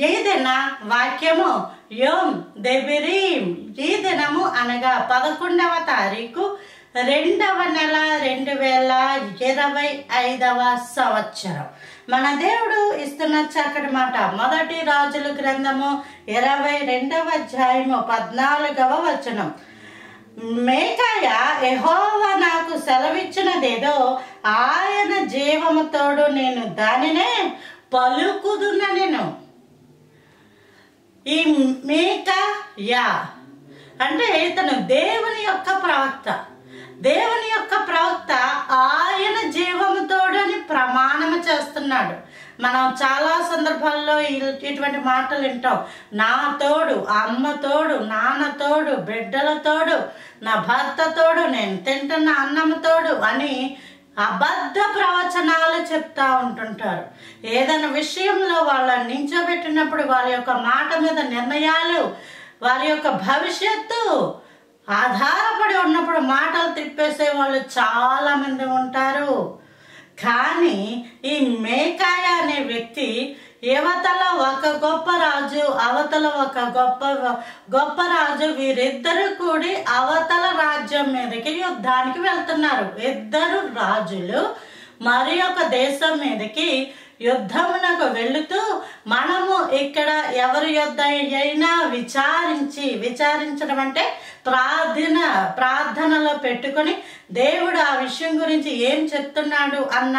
ఏదైనా వాక్యము యోమ్ దెబిరీం. ఈ దినము అనగా 11వ తారీఖు 2వ నెల 2025వ సంవత్సరం. మన దేవుడు ఇస్తున్న చక్కటి మాట. మొదటి రాజుల గ్రంథము 22వ అధ్యాయము 14వ వచనం. మేకాయ యెహోవా నాకు సెలవిచ్చినదేదో ఆయన జీవముతోడు నేను దానినే పలుకుదునెను. ఈ మేకాయా అంటే ఇతను దేవుని యొక్క ప్రవక్త. దేవుని యొక్క ప్రవక్త ఆయన జీవముతోడని ప్రమాణము చేస్తున్నాడు. మనం చాలా సందర్భాల్లో ఇటువంటి మాటలు వింటాం. నా తోడు, అమ్మ తోడు, నాన్న తోడు, బిడ్డల తోడు, నా భర్త తోడు, నేను తింటున్న అన్నం తోడు అని అబద్ధ ప్రవచనాలు చెప్తా ఉంటుంటారు. ఏదైనా విషయంలో వాళ్ళని నించోబెట్టినప్పుడు వారి యొక్క మాట మీద నిర్ణయాలు, వారి యొక్క భవిష్యత్తు ఆధారపడి ఉన్నప్పుడు మాటలు తిప్పేసే వాళ్ళు చాలా మంది ఉంటారు. కానీ ఈ మేకాయ అనే వ్యక్తి యువతల ఒక గొప్ప రాజు, అవతల ఒక గొప్ప రాజు, వీరిద్దరు కూడి అవతల రాజ్యం మీదకి యుద్ధానికి వెళ్తున్నారు. ఇద్దరు రాజులు మరి ఒక దేశం మీదకి యుద్ధమునకు వెళుతూ మనము ఇక్కడ ఎవరి యుద్ధ అయినా విచారించడం అంటే ప్రార్థనలో పెట్టుకొని దేవుడు ఆ విషయం గురించి ఏం చెప్తున్నాడు అన్న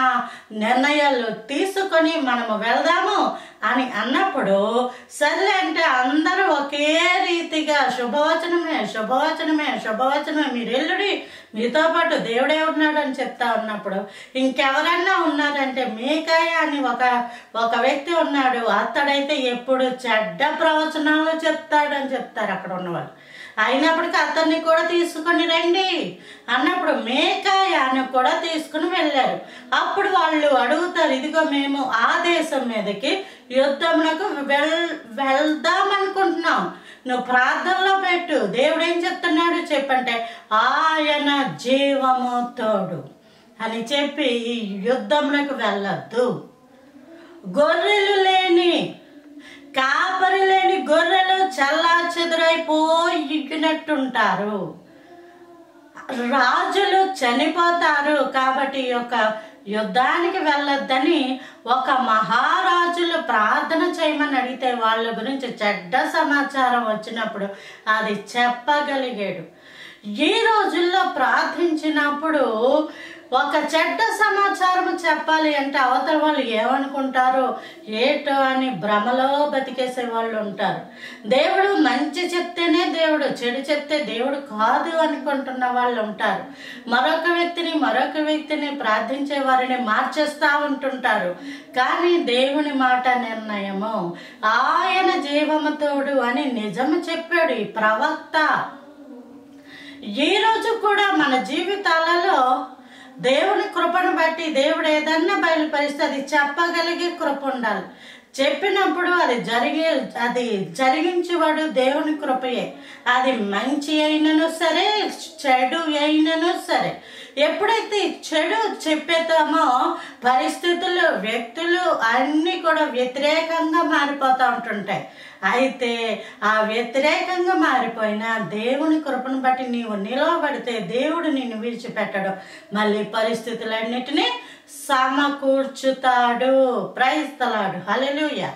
నిర్ణయాలు తీసుకొని మనము వెళ్దాము అని అన్నప్పుడు సర్లే అంటే అందరూ ఒకే రీతిగా శుభవచనమే శుభవచనమే శుభవచనమే, మీరు ఎల్లుడి మీతో పాటు దేవుడే ఉన్నాడు అని చెప్తా ఉన్నప్పుడు ఇంకెవరన్నా ఉన్నారంటే మేకాయ అని ఒక వ్యక్తి ఉన్నాడు. అతడైతే ఎప్పుడు చెడ్డ ప్రవచనాలు చెప్తాడని చెప్తారు అక్కడ ఉన్నవాళ్ళు. అయినప్పటికీ అతన్ని కూడా తీసుకొని రండి అన్నప్పుడు మేకాయాను కూడా తీసుకుని వెళ్ళారు. అప్పుడు వాళ్ళు అడుగుతారు, ఇదిగో మేము ఆ దేశం మీదకి యుద్ధమునకు వెళ్దాం అనుకుంటున్నాం, నువ్వు ప్రార్థనలో పెట్టు, దేవుడు ఏం చెప్తున్నాడు చెప్పంటే ఆయన జీవము తోడు అని చెప్పి ఈ యుద్ధమునకు వెళ్ళొద్దు. గొర్రెలు లేని కాపరి లేని గొర్రెలు చల్లా చెదురైపోయినట్టుంటారు. రాజులు చనిపోతారు కాబట్టి ఈ యొక్క యుద్ధానికి వెళ్ళొద్దని ఒక మహారాజులు ప్రార్థన చేయమని అడిగితే వాళ్ళ గురించి చెడ్డ సమాచారం వచ్చినప్పుడు అది చెప్పగలిగాడు. ఈ రోజుల్లో ప్రార్థించినప్పుడు ఒక చెడ్డ సమాచారం చెప్పాలి అంటే అవతల వాళ్ళు ఏమనుకుంటారో ఏటో అని భ్రమలో బతికేసే వాళ్ళు ఉంటారు. దేవుడు మంచి చెప్తేనే దేవుడు, చెడు చెప్తే దేవుడు కాదు అనుకుంటున్న వాళ్ళు ఉంటారు. మరొక వ్యక్తిని ప్రార్థించే వారిని మార్చేస్తూ ఉంటుంటారు. కానీ దేవుని మాట నిర్ణయము ఆయన జీవముతోడు అని నిజము చెప్పాడు ఈ ప్రవక్త. ఈ రోజు కూడా మన జీవితాలలో దేవుని కృపను బట్టి దేవుడు ఏదన్నా బయలుపరిస్తే అది చెప్పగలిగే కృప ఉండాలి. చెప్పినప్పుడు అది జరిగించేవాడు దేవుని కృపయే. అది మంచి అయినను సరే చెడు అయినను సరే. ఎప్పుడైతే చెడు చెప్పేతామో పరిస్థితులు, వ్యక్తులు అన్నీ కూడా వ్యతిరేకంగా మారిపోతూ ఉంటుంటాయి. అయితే ఆ వ్యతిరేకంగా మారిపోయినా దేవుని కృపను బట్టి నీవు నిలవబడితే దేవుడు నిన్ను విడిచిపెట్టడు, మళ్ళీ పరిస్థితులన్నిటినీ సమకూర్చుతాడు. Praise the Lord. హల్లెలూయా.